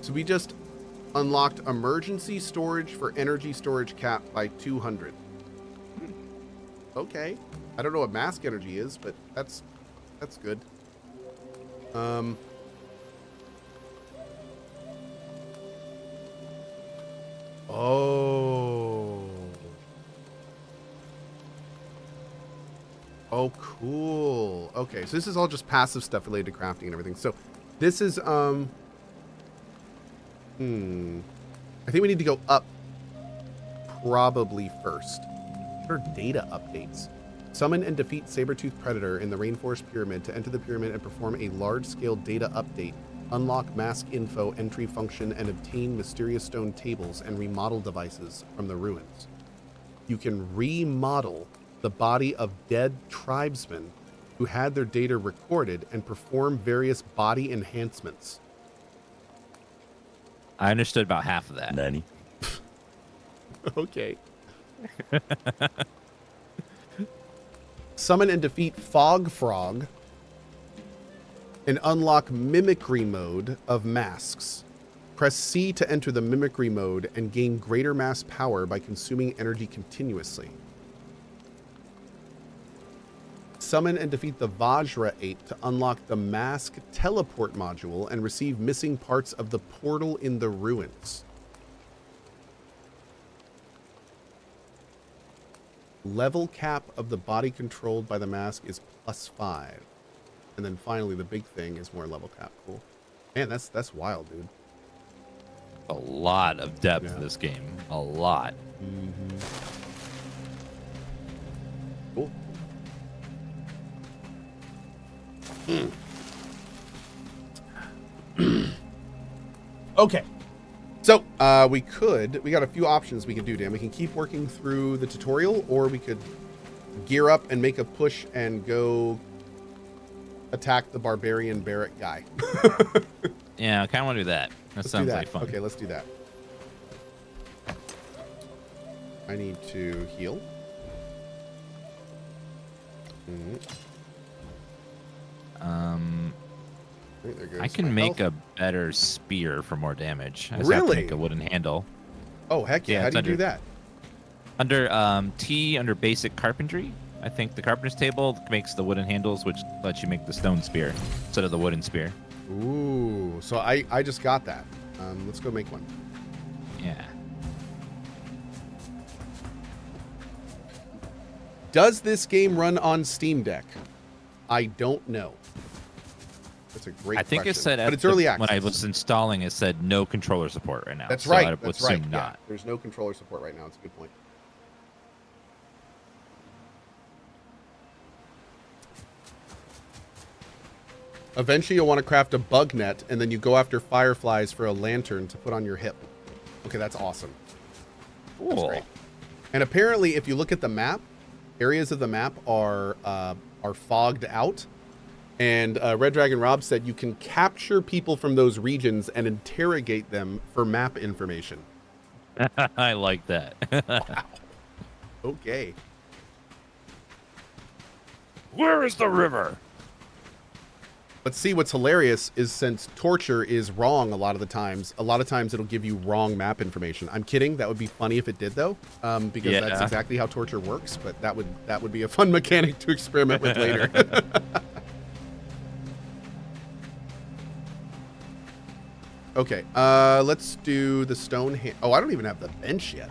So we just unlocked emergency storage for energy storage cap by 200. Okay. I don't know what mask energy is, but that's good. Oh, cool. Okay, so this is all just passive stuff related to crafting and everything. So this is, I think we need to go up probably first. What are data updates? Summon and defeat Sabertooth Predator in the Rainforest Pyramid to enter the pyramid and perform a large-scale data update. Unlock mask info entry function and obtain mysterious stone tables and remodel devices from the ruins. You can remodel the body of dead tribesmen who had their data recorded and perform various body enhancements. I understood about half of that. Nani? Okay. Summon and defeat Fog Frog and unlock mimicry mode of masks. Press C to enter the mimicry mode and gain greater mass power by consuming energy continuously. Summon and defeat the Vajra Ape to unlock the mask teleport module and receive missing parts of the portal in the ruins. Level cap of the body controlled by the mask is +5. And then finally, the big thing is more level cap. Cool. Man, that's wild, dude. A lot of depth in this game. A lot. Cool. Okay. So, we got a few options we can do, Dan. We can keep working through the tutorial, or we could gear up and make a push and go attack the barbarian barrack guy. Yeah, I kind of want to do that. That sounds like fun. Okay, let's do that. I need to heal. There goes I can my make health. a better spear for more damage. I just Really? have to make a wooden handle. Oh, heck yeah. How do you do that? Under T, under basic carpentry, I think the carpenter's table makes the wooden handles, which lets you make the stone spear instead of the wooden spear. Ooh, so I just got that. Let's go make one. Yeah. Does this game run on Steam Deck? I don't know. That's a great question. I think it said but it's early access. when I was installing, it said no controller support right now. That's so right. I would That's assume right. not. Yeah, there's no controller support right now. It's a good point. Eventually, you'll want to craft a bug net, and then you go after fireflies for a lantern to put on your hip. Okay, that's awesome. Cool. That's great. And apparently, if you look at the map, areas of the map are fogged out. And Red Dragon Rob said you can capture people from those regions and interrogate them for map information. I like that. Wow. Okay. Where is the river? But see, what's hilarious is since torture is wrong a lot of times it'll give you wrong map information. I'm kidding. That would be funny if it did, though, because that's exactly how torture works. But that would be a fun mechanic to experiment with later. Okay, let's do the stone hand. Oh, I don't even have the bench yet.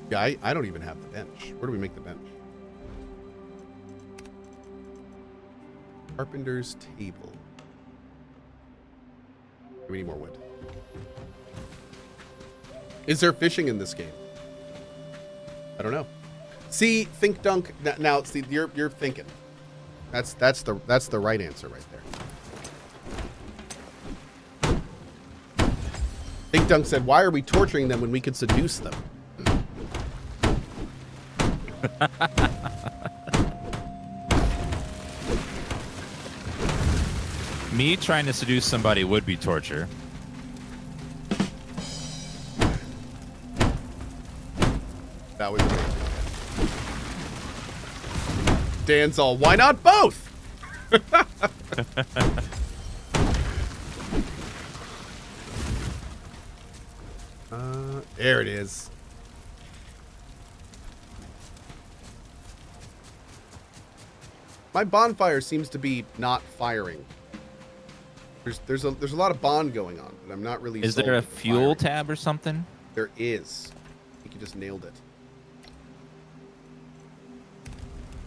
Yeah, I don't even have the bench. Where do we make the bench? Carpenter's table. We need more wood. Is there fishing in this game? I don't know. See, think dunk. Now, see, you're thinking. That's the right answer right there. Think Dunk said, "Why are we torturing them when we could seduce them?" Me trying to seduce somebody would be torture. That was amazing. Dan's all, "Why not both?" There it is. My bonfire seems to be not firing. There's a lot of bond going on, but I'm not really. Is there a fuel tab or something? There is. I think you just nailed it.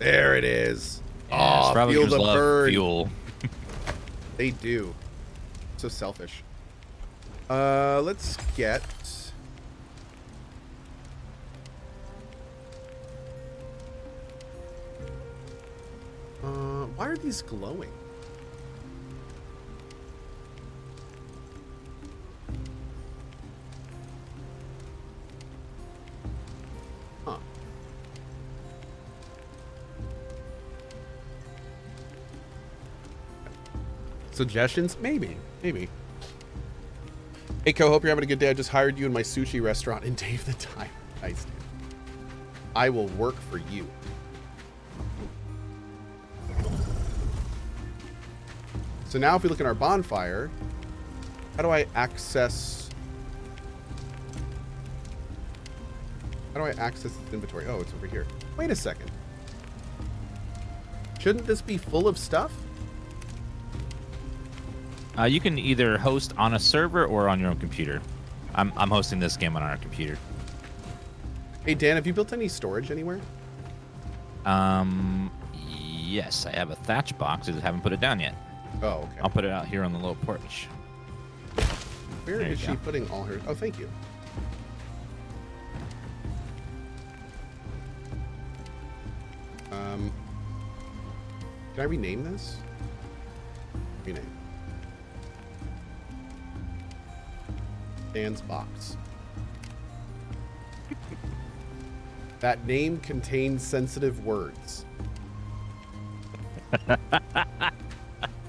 There it is. Yeah, oh, feel the burn. Fuel. They do. So selfish. Let's get. Why are these glowing? Huh. Suggestions? Maybe. Maybe. Hey, Cohh, hope you're having a good day. I just hired you in my sushi restaurant in Dave the Time. Nice, dude. I will work for you. So now if we look at our bonfire, how do I access... How do I access this inventory? Oh, it's over here. Wait a second. Shouldn't this be full of stuff? You can either host on a server or on your own computer. I'm hosting this game on our computer. Hey, Dan, have you built any storage anywhere? Yes, I have a thatch box. I just haven't put it down yet. Oh, okay. I'll put it out here on the little porch. Where is she putting all her... Oh, thank you. Can I rename this? Rename. Dan's box. That name contains sensitive words.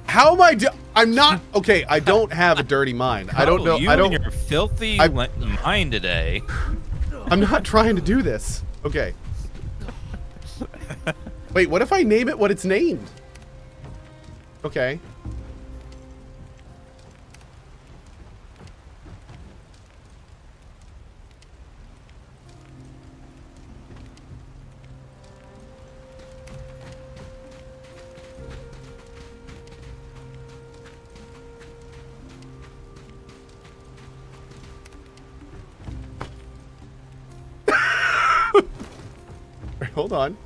How am I I'm not okay. I don't have a dirty mind. I don't know. I don't. And your filthy mind today. I'm not trying to do this. Okay. Wait, what if I name it what it's named? Okay. Hold on.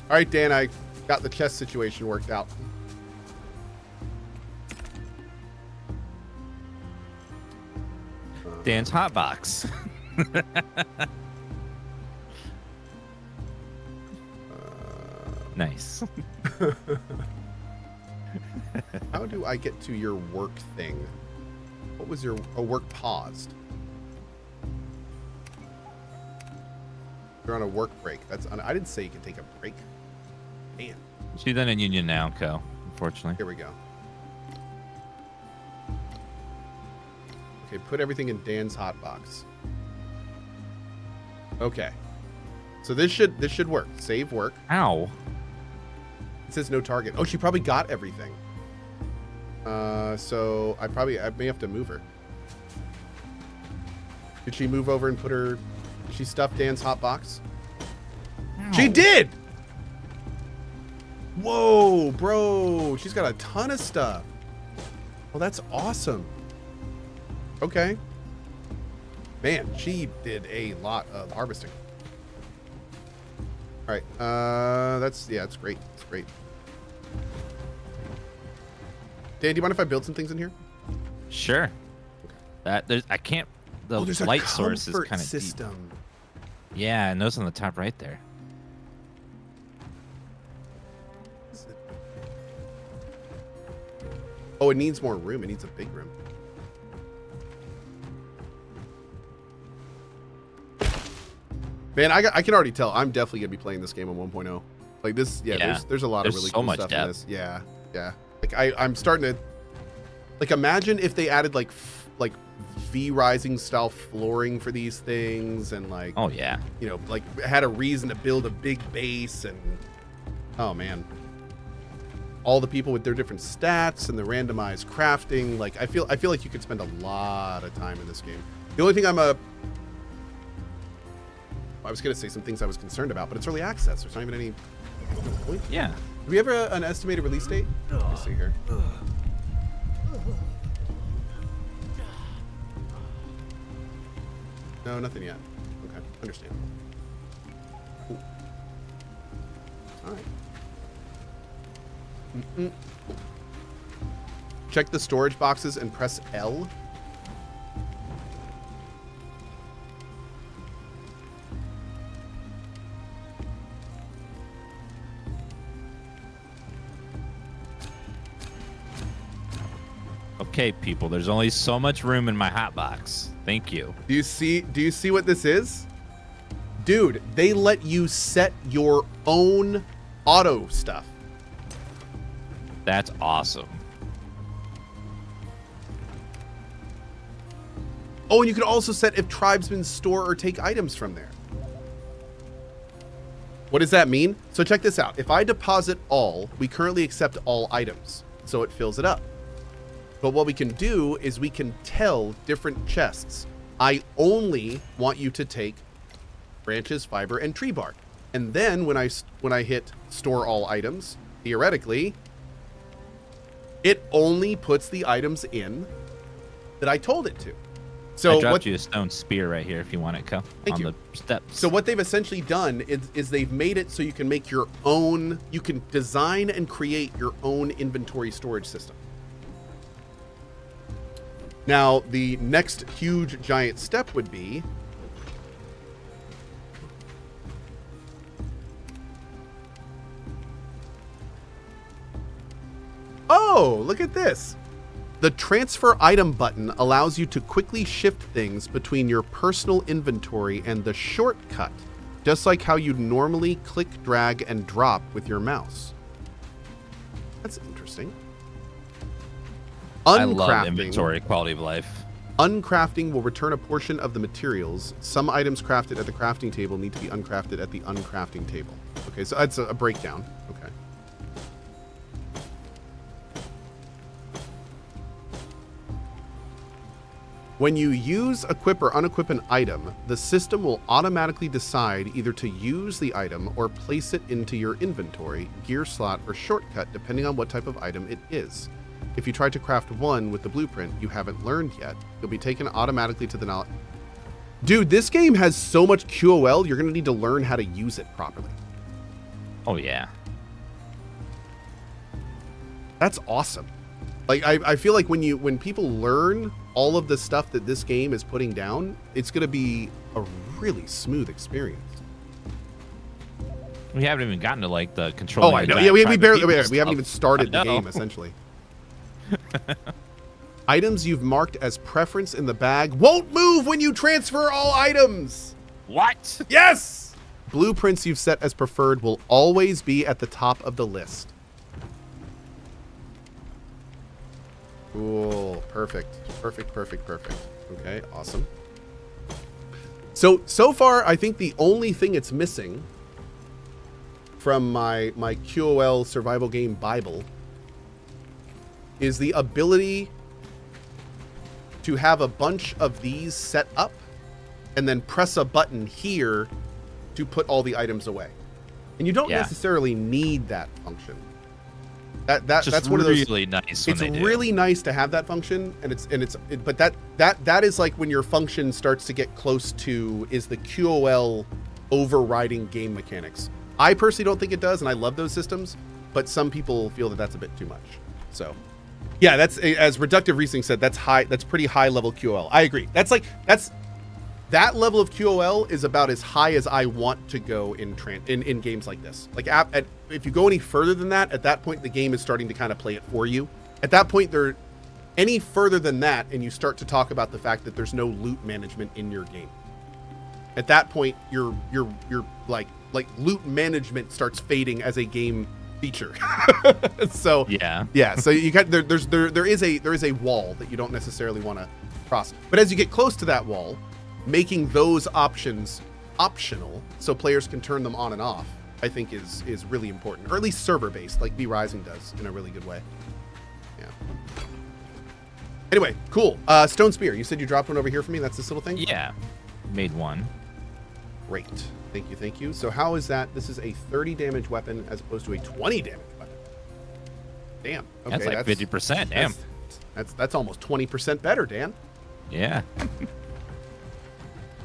All right, Dan, I got the chest situation worked out. Dan's hotbox. Nice. How do I get to your work thing? What was your work paused? You're on a work break. I didn't say you could take a break. Man. She's in a union now, Cohh, unfortunately. Here we go. Okay, put everything in Dan's hotbox. Okay. So this should work. Save work. Ow. It says no target. Oh, she probably got everything. So I may have to move her. Did she move over and put her... Did she stuff Dan's hotbox? Ow. She did! Whoa, bro. She's got a ton of stuff. Well, that's awesome. Okay. Man, she did a lot of harvesting. All right. That's great. It's great. Dan, do you mind if I build some things in here? Sure. Okay. I can't. The light source is kind of system. Deep. Yeah, and those on the top right there. Oh, it needs more room. It needs a big room. Man, I can already tell. I'm definitely gonna be playing this game on 1.0. Like this, yeah. There's a lot of really cool stuff in this. Yeah. Yeah. Like I'm starting to like imagine if they added like V-Rising style flooring for these things and like, oh yeah, you know, like had a reason to build a big base and oh man, all the people with their different stats and the randomized crafting. Like I feel like you could spend a lot of time in this game. The only thing I was gonna say some things I was concerned about, but it's early access. There's not even any point. yeah. Do we have an estimated release date? Let me see here. No, nothing yet. Okay, understand. Cool. All right. Check the storage boxes and press L. Okay, people, there's only so much room in my hot box. Thank you. Do you see what this is? Dude, they let you set your own auto stuff. That's awesome. Oh, and you can also set if tribesmen store or take items from there. What does that mean? So check this out. If I deposit all, we currently accept all items, so it fills it up. But what we can do is we can tell different chests, I only want you to take branches, fiber, and tree bark. And then when I hit store all items, theoretically, it only puts the items in that I told it to. So I dropped you a stone spear right here if you want it, Cohh. Thank you. On the steps. So what they've essentially done is they've made it so you can make your own, you can design and create your own inventory storage system. Now, the next huge giant step would be oh, look at this. The transfer item button allows you to quickly shift things between your personal inventory and the shortcut, just like how you'd normally click, drag, and drop with your mouse. That's interesting. I love inventory quality of life. Uncrafting will return a portion of the materials. Some items crafted at the crafting table need to be uncrafted at the uncrafting table. Okay, so that's a breakdown. Okay. When you use, equip, or unequip an item, the system will automatically decide either to use the item or place it into your inventory, gear slot, or shortcut, depending on what type of item it is. If you try to craft one with the blueprint you haven't learned yet, you'll be taken automatically to the knowledge. Dude, this game has so much QOL, you're going to need to learn how to use it properly. Oh, yeah. That's awesome. Like, I feel like when people learn all of the stuff that this game is putting down, it's going to be a really smooth experience. We haven't even gotten to, like, the control. Oh, I know. Yeah, we haven't even started the game, essentially. Items you've marked as preference in the bag won't move when you transfer all items. What? Yes! Blueprints you've set as preferred will always be at the top of the list. Cool. Perfect. Perfect, perfect, perfect. Okay, awesome. So far, I think the only thing it's missing from my QOL survival game Bible is the ability to have a bunch of these set up and then press a button here to put all the items away. And you don't necessarily need that function. That's one of those really nice. It's really nice to have that function, but that is like when your function starts to get close to is the QOL overriding game mechanics. I personally don't think it does, and I love those systems, but some people feel that that's a bit too much. So yeah, that's, as Reductive Reasoning said, that's pretty high level QOL. I agree. That level of QOL is about as high as I want to go in games like this. Like if you go any further than that, at that point the game is starting to kind of play it for you. At that point, any further than that, and you start to talk about the fact that there's no loot management in your game. At that point, you're like loot management starts fading as a game feature. So yeah. So you got there is a wall that you don't necessarily want to cross. But as you get close to that wall, making those options optional so players can turn them on and off, I think is really important, or at least server based, like V Rising does in a really good way. Yeah. Anyway, cool. Stone spear. You said you dropped one over here for me. That's this little thing. Yeah. Made one. Great. Thank you. So how is that? This is a 30 damage weapon as opposed to a 20 damage weapon. Damn. Okay, that's like 50%. Damn. That's almost 20% better, Dan. Yeah.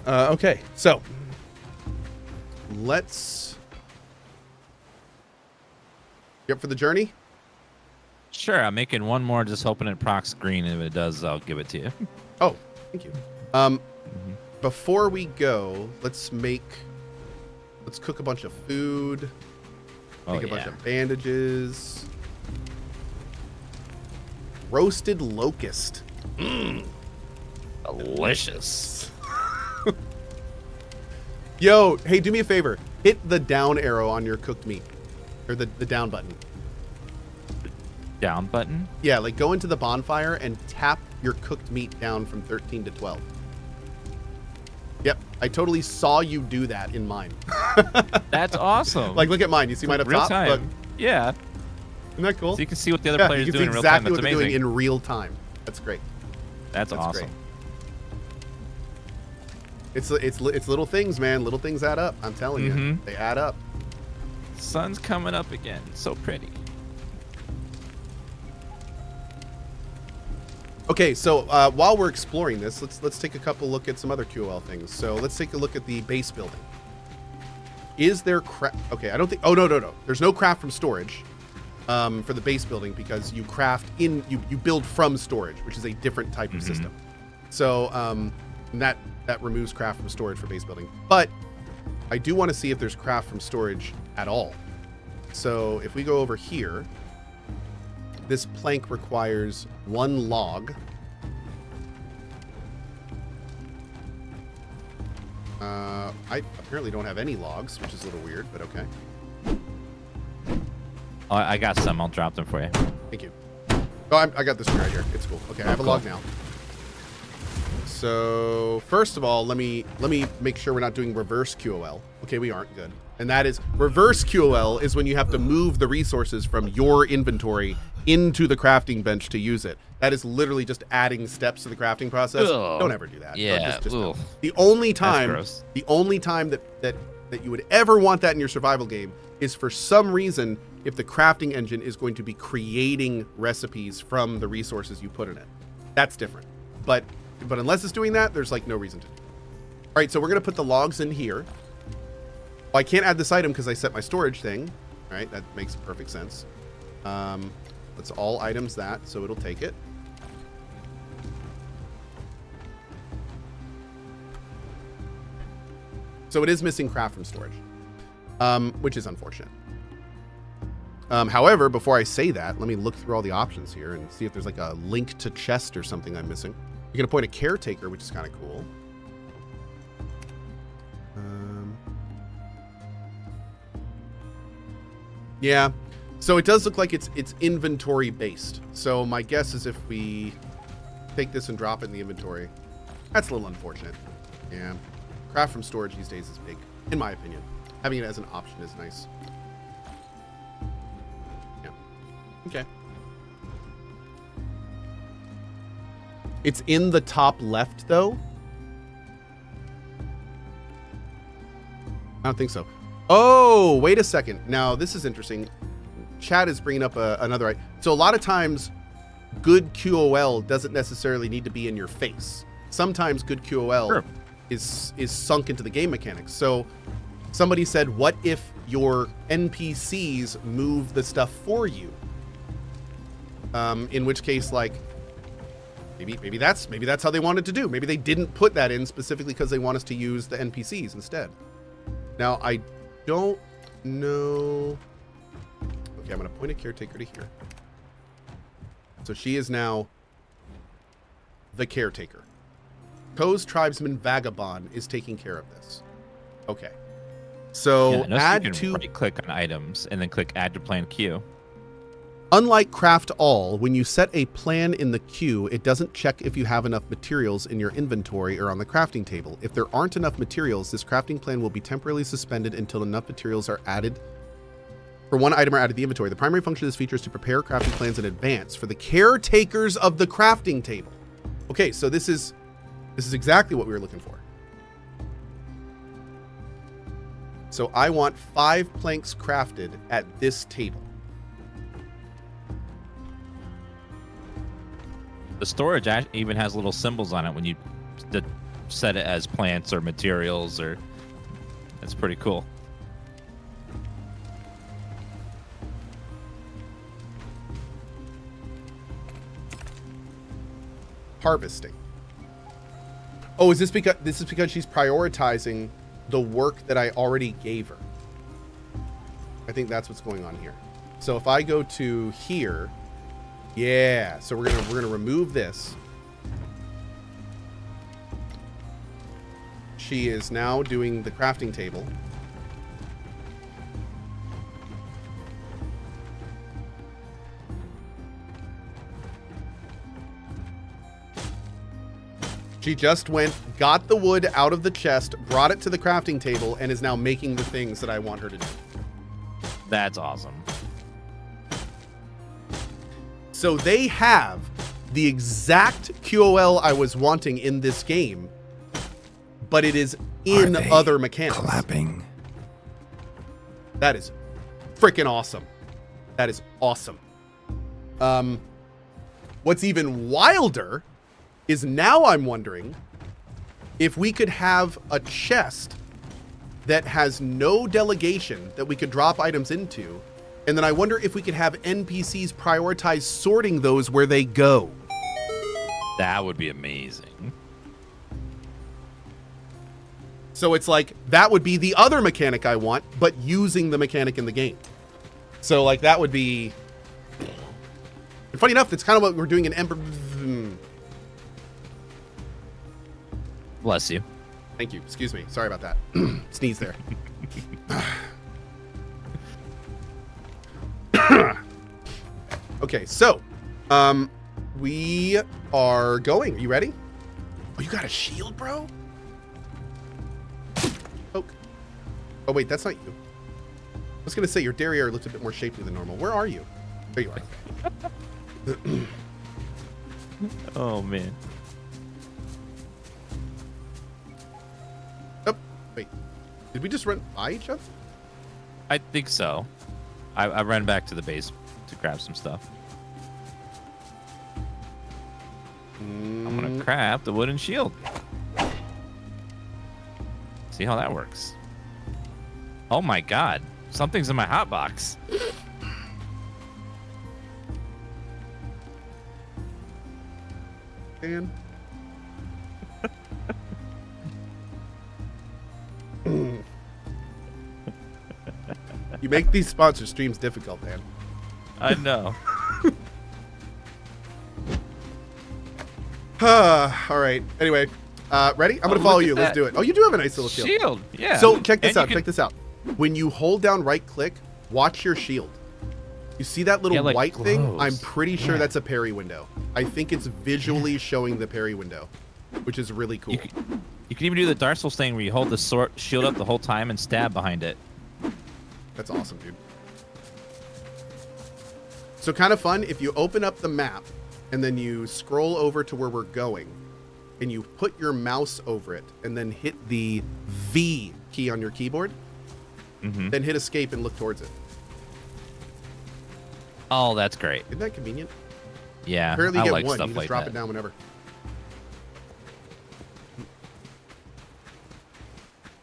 Okay, so let's get for the journey. Sure, I'm making one more, just hoping it procs green. If it does, I'll give it to you. Oh, thank you. Before we go, let's cook a bunch of food. Make a bunch of bandages. Roasted locust. Delicious. Yo, hey, do me a favor. Hit the down arrow on your cooked meat. Or the down button. Down button? Yeah, like go into the bonfire and tap your cooked meat down from 13 to 12. Yep, I totally saw you do that in mine. That's awesome. Like, look at mine. You see mine up real top? time. Look. Yeah. Isn't that cool? So you can see what the other players you do can in see real time. exactly That's what they're amazing. doing in real time. That's great. That's awesome. Great. It's little things, man. Little things add up. I'm telling you, they add up. Sun's coming up again. So pretty. Okay, so while we're exploring this, let's take a couple look at some other QOL things. So let's take a look at the base building. Is there craft? Okay, I don't think. Oh no. There's no craft from storage for the base building because you craft in you build from storage, which is a different type of system. So that removes craft from storage for base building. But I do want to see if there's craft from storage at all. So if we go over here, this plank requires 1 log. I apparently don't have any logs, which is a little weird, but okay. Oh, I got some. I'll drop them for you. Thank you. Oh, I got this right here. It's cool. Okay, I have a log now. So first of all, let me make sure we're not doing reverse QOL. Okay, we aren't. Good. And that is reverse QOL is when you have to move the resources from your inventory into the crafting bench to use it. That is literally just adding steps to the crafting process. Ugh. Don't ever do that. Yeah. The only time that you would ever want that in your survival game is for some reason if the crafting engine is going to be creating recipes from the resources you put in it. That's different. But unless it's doing that, there's like no reason to do it. All right, so we're going to put the logs in here. Well, I can't add this item because I set my storage thing. All right, that makes perfect sense. Let's all items that, so it'll take it. So it is missing craft from storage, which is unfortunate. However, before I say that, let me look through all the options here and see if there's like a link to chest or something I'm missing. You're going to appoint a caretaker, which is kind of cool. Yeah, so it does look like it's inventory based. So my guess is if we take this and drop it in the inventory, that's a little unfortunate. Yeah, craft from storage these days is big, in my opinion. Having it as an option is nice. Yeah. Okay. It's in the top left, though. I don't think so. Oh, wait a second. Now, this is interesting. Chat is bringing up another... So a lot of times, good QOL doesn't necessarily need to be in your face. Sometimes good QOL is sunk into the game mechanics. So somebody said, what if your NPCs move the stuff for you? In which case, like... Maybe that's how they wanted to do. Maybe they didn't put that in specifically because they want us to use the NPCs instead. Now, I don't know. Okay, I'm going to point a caretaker to here. So she is now the caretaker. Cohh's tribesman Vagabond is taking care of this. Okay. So Yeah, add you can to. right-click on items and then click Add to Plan Queue. Unlike Craft All, when you set a plan in the queue, it doesn't check if you have enough materials in your inventory or on the crafting table. If there aren't enough materials, this crafting plan will be temporarily suspended until enough materials are added for one item or added to the inventory. The primary function of this feature is to prepare crafting plans in advance for the caretakers of the crafting table. Okay, so this is exactly what we were looking for. So I want 5 planks crafted at this table. The storage even has little symbols on it when you set it as plants or materials, or that's pretty cool. Harvesting. Oh, is this because she's prioritizing the work that I already gave her? I think that's what's going on here. So if I go to here, yeah, so we're gonna remove this. She is now doing the crafting table. She just went, got the wood out of the chest, brought it to the crafting table, and is now making the things that I want her to do. That's awesome. So they have the exact QOL I was wanting in this game, but it is in other mechanics. Clapping. That is freaking awesome. That is awesome. What's even wilder is now I'm wondering if we could have a chest that has no delegation that we could drop items into. And then I wonder if we could have NPCs prioritize sorting those where they go. That would be amazing. So it's like, that would be the other mechanic I want, but using the mechanic in the game. So like, that would be... And funny enough, that's kind of what we're doing in Ember... Bless you. Thank you. Excuse me. Sorry about that. Sneeze there. Okay, so we are going. Are you ready? Oh, you got a shield, bro? Poke. Oh, wait, that's not you. I was going to say your derriere looked a bit more shapely than normal. Where are you? There you are. Oh, man. Oh, wait. Did we just run by each other? I think so. I ran back to the base to grab some stuff. I'm going to craft a wooden shield. See how that works. Oh my god. Something's in my hotbox. Dan. You make these sponsor streams difficult, Dan. I know. All right. Anyway, ready? I'm going to follow you. Let's do it. Oh, you do have a nice little shield. Shield, yeah. So check this And out. Check this out. When you hold down right click, watch your shield. You see that little like, white thing? glows. I'm pretty sure that's a parry window. I think it's visually showing the parry window, which is really cool. You can even do the Dark Souls thing where you hold the shield up the whole time and stab behind it. That's awesome, dude. So kind of fun, if you open up the map and then you scroll over to where we're going and you put your mouse over it and then hit the V key on your keyboard, then hit escape and look towards it. Oh, that's great. Isn't that convenient? Yeah, Apparently you I get like one, stuff you can just like drop that. it down whenever.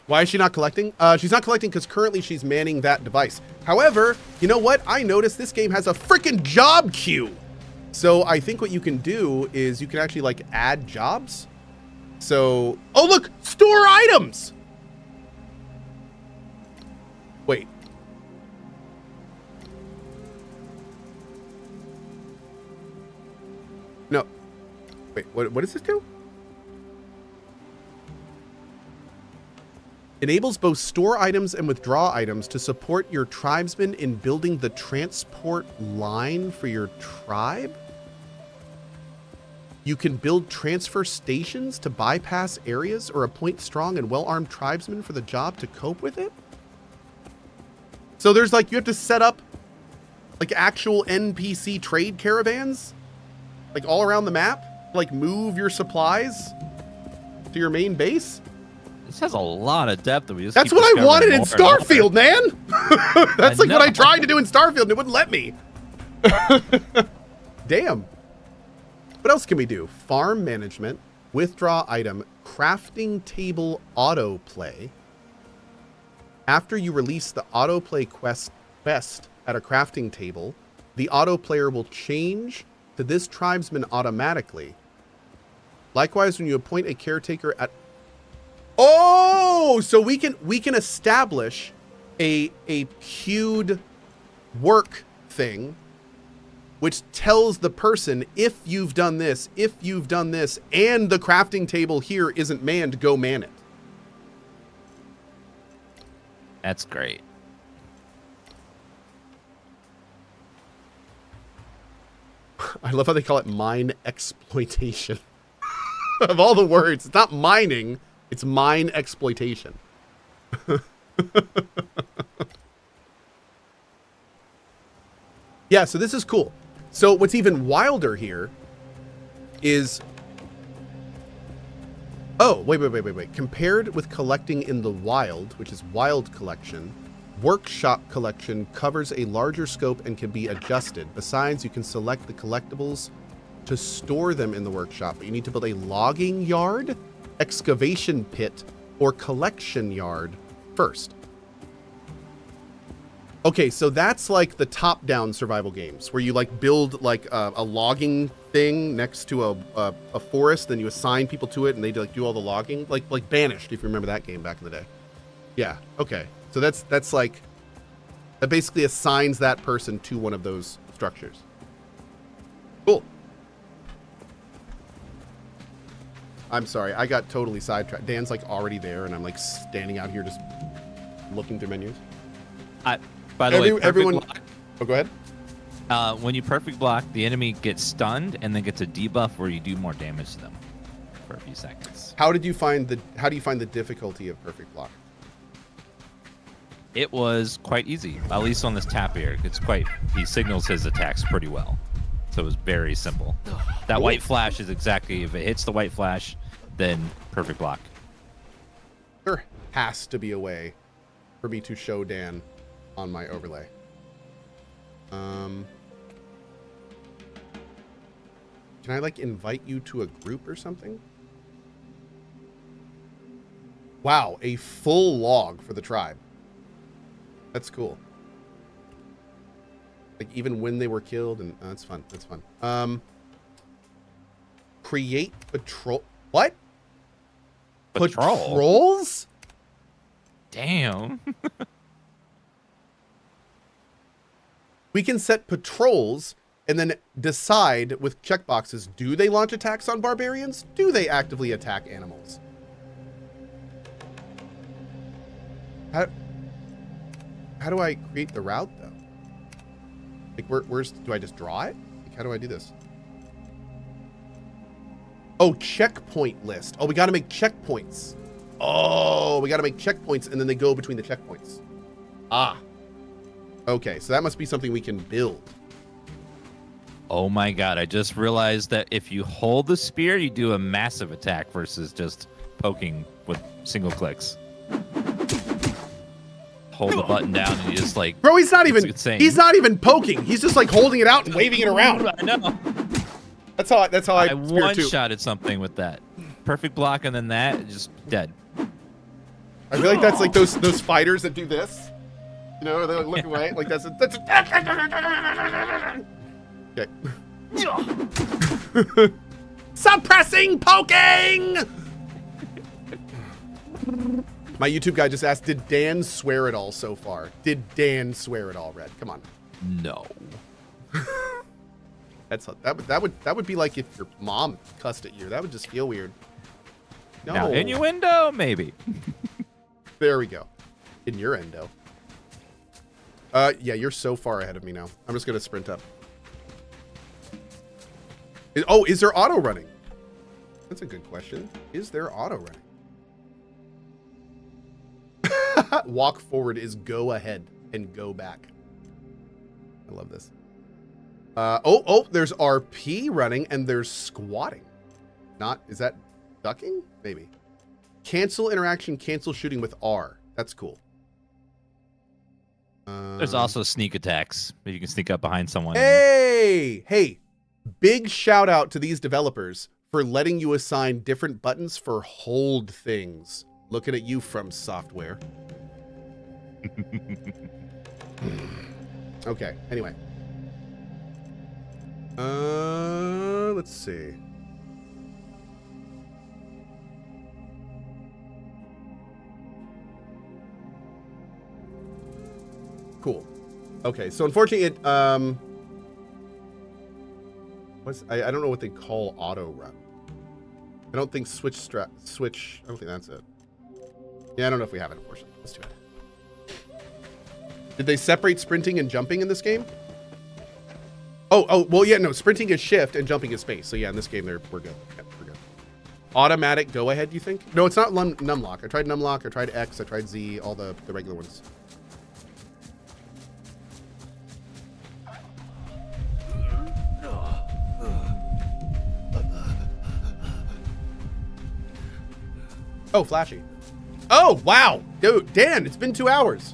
Why is she not collecting? She's not collecting because currently she's manning that device. However, you know what? I noticed this game has a freaking job queue. So I think what you can do is you can actually like add jobs. So, oh look, store items. Wait. No. Wait, what does this do? Enables both store items and withdraw items to support your tribesmen in building the transport line for your tribe. You can build transfer stations to bypass areas or appoint strong and well-armed tribesmen for the job to cope with it. So there's like, you have to set up like actual NPC trade caravans, like all around the map, like move your supplies to your main base. This has a lot of depth that we just. That's keep what I wanted in more Starfield, man. That's like what I tried to do in Starfield and it wouldn't let me. Damn. What else can we do? Farm management, withdraw item, crafting table autoplay. After you release the autoplay quest at a crafting table, the autoplayer will change to this tribesman automatically. Likewise, when you appoint a caretaker at... Oh, so we can establish a queued work thing, which tells the person, if you've done this, and the crafting table here isn't manned, go man it. That's great. I love how they call it mine exploitation. Of all the words, it's not mining, it's mine exploitation. Yeah, so this is cool. So what's even wilder here is... Oh, wait. Compared with collecting in the wild, which is wild collection, workshop collection covers a larger scope and can be adjusted. Besides, you can select the collectibles to store them in the workshop, but you need to build a logging yard, excavation pit, or collection yard first. Okay, so that's like the top-down survival games where you like build like a logging thing next to a forest, then you assign people to it and they like do all the logging, like Banished, if you remember that game back in the day. Yeah, okay. So that's like, that basically assigns that person to one of those structures. Cool. I'm sorry, I got totally sidetracked. Dan's like already there and I'm like standing out here just looking through menus. By the way, everyone. Block, oh, go ahead. When you perfect block, the enemy gets stunned and then gets a debuff where you do more damage to them for a few seconds. How do you find the difficulty of perfect block? It was quite easy, at least on this tap here. He signals his attacks pretty well, so it was very simple. That white flash is exactly, if it hits the white flash, then perfect block. There has to be a way for me to show Dan on my overlay. Can I like invite you to a group or something? Wow, a full log for the tribe. That's cool. Like even when they were killed, and that's fun. That's fun. Create patrol. What? Patrols? Damn. We can set patrols and then decide with checkboxes, do they launch attacks on barbarians? Do they actively attack animals? How do I create the route though? Like do I just draw it? Like, how do I do this? Oh, checkpoint list. Oh, we got to make checkpoints. Oh, we got to make checkpoints and then they go between the checkpoints. Ah. Okay, so that must be something we can build. Oh my god, I just realized that if you hold the spear, you do a massive attack versus just poking with single clicks. Hold the button down and you just like... Bro, he's not even poking. He's just like holding it out and waving it around. I know. That's how I one-shotted something with that. Perfect block and then that, just dead. I feel like that's like those fighters that do this. You know, they look away. Like that's okay. Suppressing poking! My YouTube guy just asked, did Dan swear it all so far? Did Dan swear it all, Red? Come on. No. that would be like if your mom cussed at you. That would just feel weird. No. Now, innuendo, maybe. There we go. In your endo. Yeah, you're so far ahead of me now. I'm just gonna sprint up. Oh, is there auto running? That's a good question. Is there auto running? Walk forward is go ahead and go back. I love this. Oh, there's RP running and there's squatting. Is that ducking? Maybe. Cancel interaction, cancel shooting with R. That's cool. There's also sneak attacks. You can sneak up behind someone. Hey, big shout out to these developers for letting you assign different buttons for hold things. Looking at you, From Software. Okay, anyway. Let's see. Cool. Okay, so unfortunately it I don't know what they call auto run. I don't think switch, I don't think that's it. Yeah, I don't know if we have it, unfortunately. Let's do it. Did they separate sprinting and jumping in this game? Oh, well, yeah, no, sprinting is shift and jumping is space. So yeah, in this game, we're good. Yeah, we're good. Automatic go ahead, you think? No, it's not numlock. I tried numlock, I tried X, I tried Z, all the regular ones. Oh, flashy. Oh, wow. Dude, Dan, it's been 2 hours.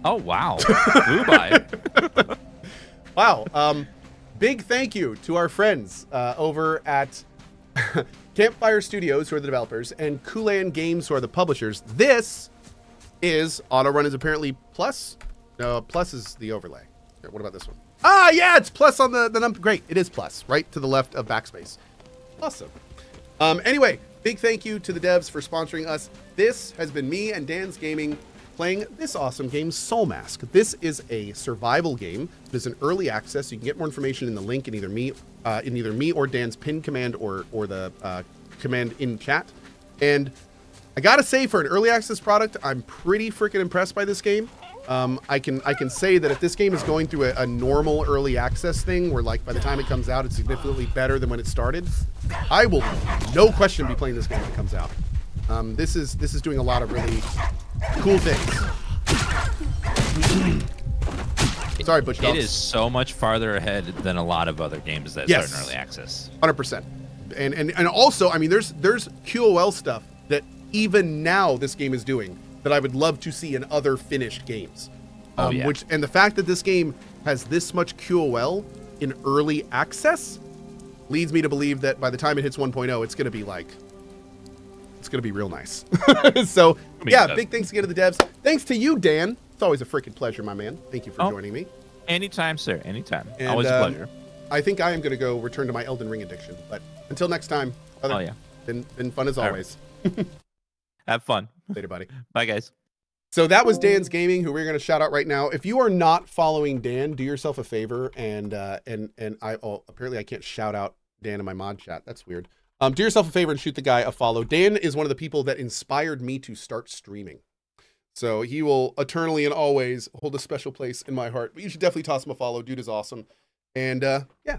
Oh, wow. Flew by. Wow. Big thank you to our friends over at Campfire Studios, who are the developers, and Qooland Games, who are the publishers. This is auto-run is apparently plus. No, plus is the overlay. Here, what about this one? Ah, yeah, it's plus on the number. Great, it is plus, right to the left of backspace. Awesome. Anyway, big thank you to the devs for sponsoring us. This has been me and Dan's Gaming playing this awesome game, Soulmask. This is a survival game. It is an early access. You can get more information in the link in either me or Dan's pin command or the command in chat. And I gotta say, for an early access product, I'm pretty freaking impressed by this game. I can say that if this game is going through a normal early access thing, where like by the time it comes out, it's significantly better than when it started, I will, no question, be playing this game when it comes out. This is doing a lot of really cool things. Sorry, Butch Dogs. It is so much farther ahead than a lot of other games that start in early access. 100%. And also, I mean, there's QOL stuff that even now this game is doing that I would love to see in other finished games. And the fact that this game has this much QOL in early access leads me to believe that by the time it hits 1.0, it's going to be like, it's going to be real nice. So, yeah, big thanks again to the devs. Thanks to you, Dan. It's always a freaking pleasure, my man. Thank you for joining me. Anytime, sir. Anytime. And, always a pleasure. I think I am going to go return to my Elden Ring addiction. But until next time, brother, been fun as always. Right. Have fun. Later, buddy. Bye, guys. So that was Dan's Gaming, who we're going to shout out right now. If you are not following Dan, do yourself a favor and apparently I can't shout out Dan in my mod chat. That's weird. Do yourself a favor and shoot the guy a follow. Dan is one of the people that inspired me to start streaming. So he will eternally and always hold a special place in my heart. But you should definitely toss him a follow. Dude is awesome. And yeah,